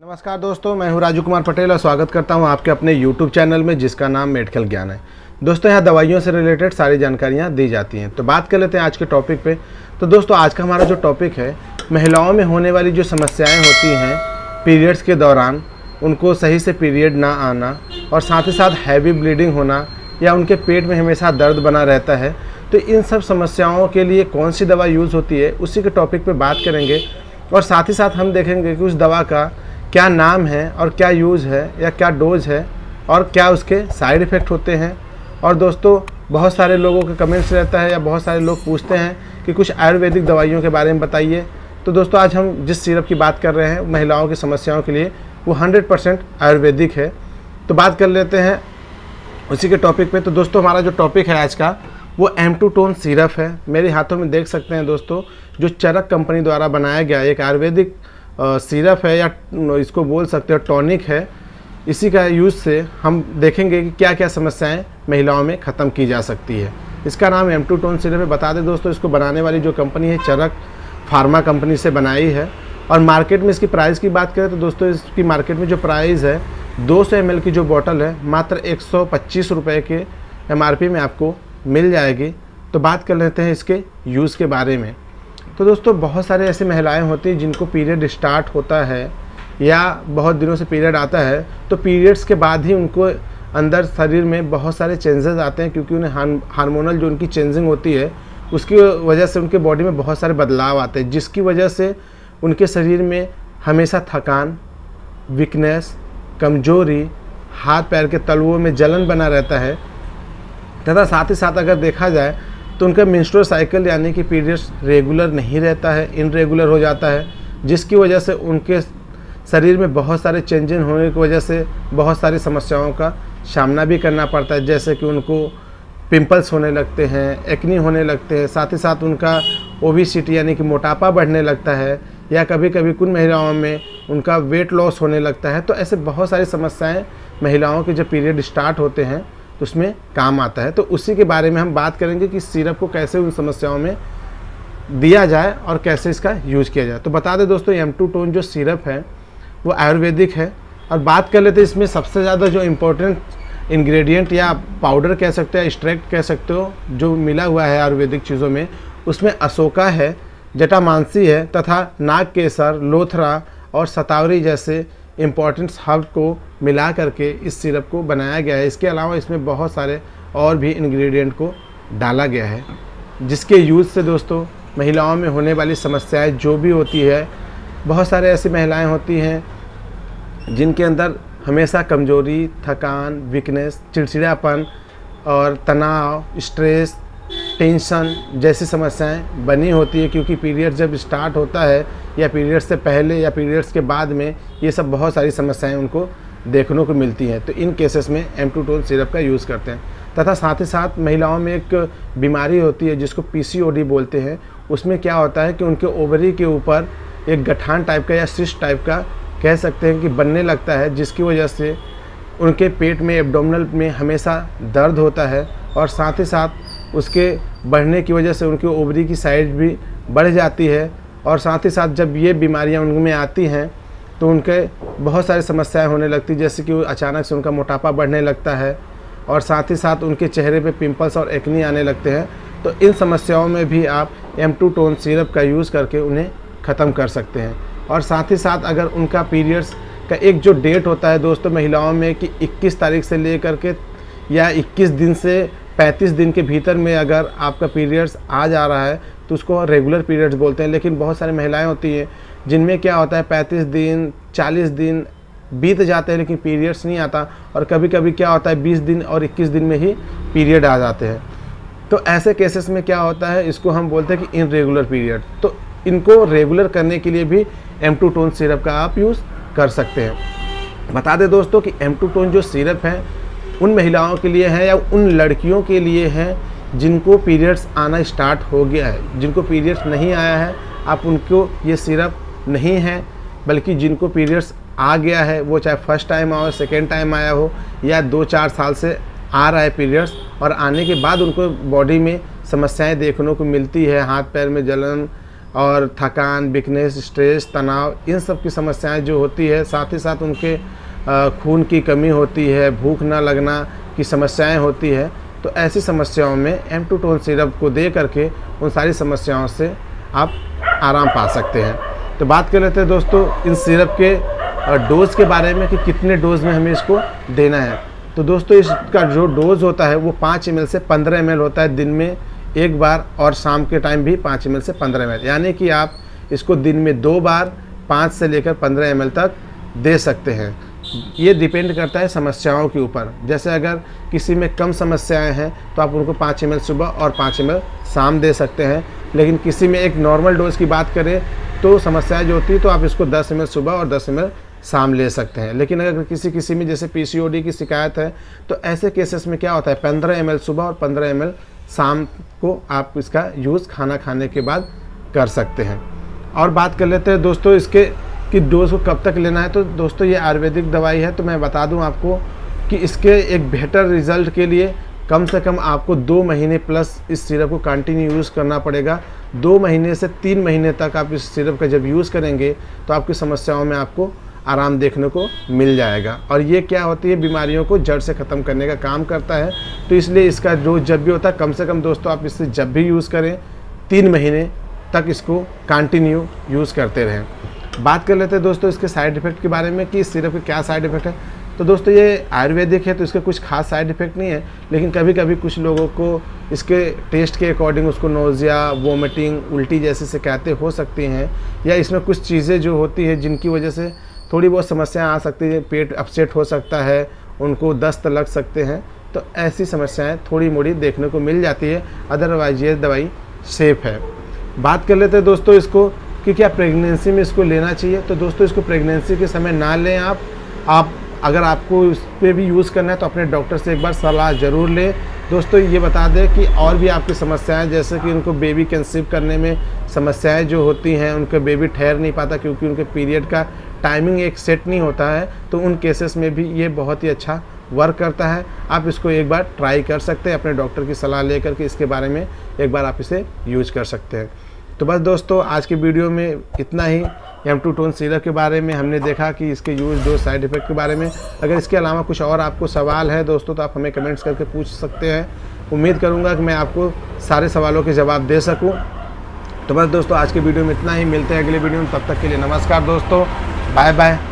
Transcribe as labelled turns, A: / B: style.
A: नमस्कार दोस्तों, मैं हूं राजू कुमार पटेल और स्वागत करता हूं आपके अपने YouTube चैनल में जिसका नाम मेडिकल ज्ञान है। दोस्तों यहां दवाइयों से रिलेटेड सारी जानकारियां दी जाती हैं। तो बात कर लेते हैं आज के टॉपिक पे। तो दोस्तों आज का हमारा जो टॉपिक है, महिलाओं में होने वाली जो समस्याएं होती हैं पीरियड्स के दौरान, उनको सही से पीरियड ना आना और साथ ही साथ हैवी ब्लीडिंग होना या उनके पेट में हमेशा दर्द बना रहता है, तो इन सब समस्याओं के लिए कौन सी दवा यूज़ होती है उसी के टॉपिक पर बात करेंगे। और साथ ही साथ हम देखेंगे कि उस दवा का क्या नाम है और क्या यूज़ है या क्या डोज है और क्या उसके साइड इफ़ेक्ट होते हैं। और दोस्तों बहुत सारे लोगों के कमेंट्स रहता है या बहुत सारे लोग पूछते हैं कि कुछ आयुर्वेदिक दवाइयों के बारे में बताइए। तो दोस्तों आज हम जिस सिरप की बात कर रहे हैं महिलाओं की समस्याओं के लिए, वो 100% आयुर्वेदिक है। तो बात कर लेते हैं उसी के टॉपिक पे। तो दोस्तों हमारा जो टॉपिक है आज का वो M2 टोन सिरप है। मेरे हाथों में देख सकते हैं दोस्तों, जो चरक कंपनी द्वारा बनाया गया एक आयुर्वेदिक सिरप है या इसको बोल सकते हो टॉनिक है। इसी का यूज़ से हम देखेंगे कि क्या क्या समस्याएं महिलाओं में ख़त्म की जा सकती है। इसका नाम M2 टोन सिरप है। बता दें दोस्तों, इसको बनाने वाली जो कंपनी है चरक फार्मा कंपनी से बनाई है। और मार्केट में इसकी प्राइस की बात करें तो दोस्तों इसकी मार्केट में जो प्राइस है 200 ml की जो बॉटल है मात्र 125 रुपये के MRP में आपको मिल जाएगी। तो बात कर लेते हैं इसके यूज़ के बारे में। तो दोस्तों बहुत सारे ऐसी महिलाएं होती हैं जिनको पीरियड स्टार्ट होता है या बहुत दिनों से पीरियड आता है, तो पीरियड्स के बाद ही उनको अंदर शरीर में बहुत सारे चेंजेस आते हैं, क्योंकि उन्हें हार्मोनल जो उनकी चेंजिंग होती है उसकी वजह से उनके बॉडी में बहुत सारे बदलाव आते हैं, जिसकी वजह से उनके शरीर में हमेशा थकान, वीकनेस, कमजोरी, हाथ पैर के तलवों में जलन बना रहता है तथा साथ ही साथ अगर देखा जाए तो उनका मेंस्ट्रुअल साइकिल यानी कि पीरियड्स रेगुलर नहीं रहता है, इनरेगुलर हो जाता है, जिसकी वजह से उनके शरीर में बहुत सारे चेंजेस होने की वजह से बहुत सारी समस्याओं का सामना भी करना पड़ता है। जैसे कि उनको पिंपल्स होने लगते हैं, एक्नी होने लगते हैं, साथ ही साथ उनका ओबेसिटी यानी कि मोटापा बढ़ने लगता है, या कभी कभी कुछ महिलाओं में उनका वेट लॉस होने लगता है। तो ऐसे बहुत सारी समस्याएँ महिलाओं के जब पीरियड स्टार्ट होते हैं तो उसमें काम आता है। तो उसी के बारे में हम बात करेंगे कि सिरप को कैसे उन समस्याओं में दिया जाए और कैसे इसका यूज़ किया जाए। तो बता दें दोस्तों M2 टोन जो सिरप है वो आयुर्वेदिक है। और बात कर लेते हैं इसमें सबसे ज़्यादा जो इम्पोर्टेंट इंग्रेडिएंट या पाउडर कह सकते हो, एक्सट्रैक्ट कह सकते हो, जो मिला हुआ है आयुर्वेदिक चीज़ों में, उसमें अशोका है, जटामांसी है तथा नागकेसर, लोथरा और शतावरी जैसे इम्पॉर्टेंट हर्ब को मिला करके इस सिरप को बनाया गया है। इसके अलावा इसमें बहुत सारे और भी इंग्रेडिएंट को डाला गया है, जिसके यूज़ से दोस्तों महिलाओं में होने वाली समस्याएं जो भी होती है, बहुत सारे ऐसी महिलाएं होती हैं जिनके अंदर हमेशा कमजोरी, थकान, वीकनेस, चिड़चिड़ापन और तनाव, स्ट्रेस, टेंशन जैसी समस्याएं बनी होती है, क्योंकि पीरियड जब स्टार्ट होता है या पीरियड्स से पहले या पीरियड्स के बाद में ये सब बहुत सारी समस्याएं उनको देखने को मिलती हैं। तो इन केसेस में M2 टोन सिरप का यूज़ करते हैं। तथा साथ ही साथ महिलाओं में एक बीमारी होती है जिसको PCOD बोलते हैं। उसमें क्या होता है कि उनके ओवरी के ऊपर एक गठान टाइप का या सिस्ट टाइप का कह सकते हैं कि बनने लगता है, जिसकी वजह से उनके पेट में, एब्डोमिनल में हमेशा दर्द होता है। और साथ ही साथ उसके बढ़ने की वजह से उनके ओवरी की साइज भी बढ़ जाती है। और साथ ही साथ जब ये बीमारियां उनमें आती हैं तो उनके बहुत सारी समस्याएं होने लगती, जैसे कि अचानक से उनका मोटापा बढ़ने लगता है और साथ ही साथ उनके चेहरे पे पिंपल्स और एक्नी आने लगते हैं। तो इन समस्याओं में भी आप M2 टोन सिरप का यूज़ करके उन्हें ख़त्म कर सकते हैं। और साथ ही साथ अगर उनका पीरियड्स का एक जो डेट होता है दोस्तों महिलाओं में कि 21 तारीख से लेकर के या 21 दिन से 35 दिन के भीतर में अगर आपका पीरियड्स आ जा रहा है तो उसको रेगुलर पीरियड्स बोलते हैं। लेकिन बहुत सारी महिलाएं होती हैं जिनमें क्या होता है 35 दिन 40 दिन बीत जाते हैं लेकिन पीरियड्स नहीं आता, और कभी कभी क्या होता है 20 दिन और 21 दिन में ही पीरियड आ जाते हैं। तो ऐसे केसेस में क्या होता है, इसको हम बोलते हैं कि इनरेगुलर पीरियड। तो इनको रेगुलर करने के लिए भी M2 टोन सिरप का आप यूज़ कर सकते हैं। बता दें दोस्तों कि M2 टोन जो सिरप है उन महिलाओं के लिए है या उन लड़कियों के लिए है जिनको पीरियड्स आना स्टार्ट हो गया है। जिनको पीरियड्स नहीं आया है आप उनको ये सिरप नहीं है, बल्कि जिनको पीरियड्स आ गया है, वो चाहे फर्स्ट टाइम आया हो, सेकेंड टाइम आया हो या 2-4 साल से आ रहा है पीरियड्स, और आने के बाद उनको बॉडी में समस्याएं देखने को मिलती है, हाथ पैर में जलन, और थकान, वीकनेस, स्ट्रेस, तनाव, इन सब की समस्याएं जो होती है, साथ ही साथ उनके खून की कमी होती है, भूख ना लगना की समस्याएं होती है, तो ऐसी समस्याओं में M2 टोन सिरप को दे करके उन सारी समस्याओं से आप आराम पा सकते हैं। तो बात कर लेते हैं दोस्तों इन सिरप के डोज़ के बारे में कि कितने डोज़ में हमें इसको देना है। तो दोस्तों इसका जो डोज़ होता है वो 5 ml से 15 ml होता है दिन में एक बार, और शाम के टाइम भी 5 ml से 15 ml, यानी कि आप इसको दिन में 2 बार 5 से लेकर 15 ml तक दे सकते हैं। ये डिपेंड करता है समस्याओं के ऊपर। जैसे अगर किसी में कम समस्याएं हैं तो आप उनको 5 ml सुबह और 5 ml शाम दे सकते हैं, लेकिन किसी में एक नॉर्मल डोज की बात करें तो समस्याएं जो होती है तो आप इसको 10 ml सुबह और 10 ml शाम ले सकते हैं। लेकिन अगर किसी में जैसे PCOD की शिकायत है तो ऐसे केसेस में क्या होता है, 15 ml सुबह और 15 ml शाम को आप इसका यूज़ खाना खाने के बाद कर सकते हैं। और बात कर लेते हैं दोस्तों इसके कि डोज़ को कब तक लेना है। तो दोस्तों ये आयुर्वेदिक दवाई है, तो मैं बता दूं आपको कि इसके एक बेहतर रिज़ल्ट के लिए कम से कम आपको 2 महीने प्लस इस सिरप को कंटिन्यू यूज़ करना पड़ेगा। 2 महीने से 3 महीने तक आप इस सिरप का जब यूज़ करेंगे तो आपकी समस्याओं में आपको आराम देखने को मिल जाएगा। और ये क्या होती है, बीमारियों को जड़ से ख़त्म करने का काम करता है। तो इसलिए इसका डोज जब भी होता है, कम से कम दोस्तों आप इससे जब भी यूज़ करें 3 महीने तक इसको कंटिन्यू यूज़ करते रहें। बात कर लेते हैं दोस्तों इसके साइड इफ़ेक्ट के बारे में कि इस सिरप के क्या साइड इफ़ेक्ट है। तो दोस्तों ये आयुर्वेदिक है तो इसके कुछ खास साइड इफ़ेक्ट नहीं है, लेकिन कभी कभी कुछ लोगों को इसके टेस्ट के अकॉर्डिंग उसको नोज़िया, वोमिटिंग, उल्टी जैसी शिकायतें हो सकती हैं, या इसमें कुछ चीज़ें जो होती है जिनकी वजह से थोड़ी बहुत समस्याएं आ सकती है, पेट अपसेट हो सकता है, उनको दस्त लग सकते हैं। तो ऐसी समस्याएं थोड़ी मोड़ी देखने को मिल जाती है, अदरवाइज ये दवाई सेफ़ है। बात कर लेते हैं दोस्तों इसको कि क्या प्रेगनेंसी में इसको लेना चाहिए। तो दोस्तों इसको प्रेगनेंसी के समय ना लें आप अगर आपको इस पर भी यूज़ करना है तो अपने डॉक्टर से एक बार सलाह ज़रूर लें। दोस्तों ये बता दें कि और भी आपकी समस्याएं, जैसे कि उनको बेबी कंसीव करने में समस्याएं जो होती हैं, उनका बेबी ठहर नहीं पाता क्योंकि उनके पीरियड का टाइमिंग एक सेट नहीं होता है, तो उन केसेस में भी ये बहुत ही अच्छा वर्क करता है। आप इसको एक बार ट्राई कर सकते हैं, अपने डॉक्टर की सलाह लेकर के इसके बारे में एक बार आप इसे यूज़ कर सकते हैं। तो बस दोस्तों आज की वीडियो में इतना ही। M2 टोन सिरप के बारे में हमने देखा कि इसके यूज़, डोज, साइड इफ़ेक्ट के बारे में। अगर इसके अलावा कुछ और आपको सवाल है दोस्तों तो आप हमें कमेंट्स करके पूछ सकते हैं। उम्मीद करूँगा कि मैं आपको सारे सवालों के जवाब दे सकूँ। तो बस दोस्तों आज की वीडियो में इतना ही। मिलते हैं अगले वीडियो में, तब तक के लिए नमस्कार दोस्तों, बाय बाय।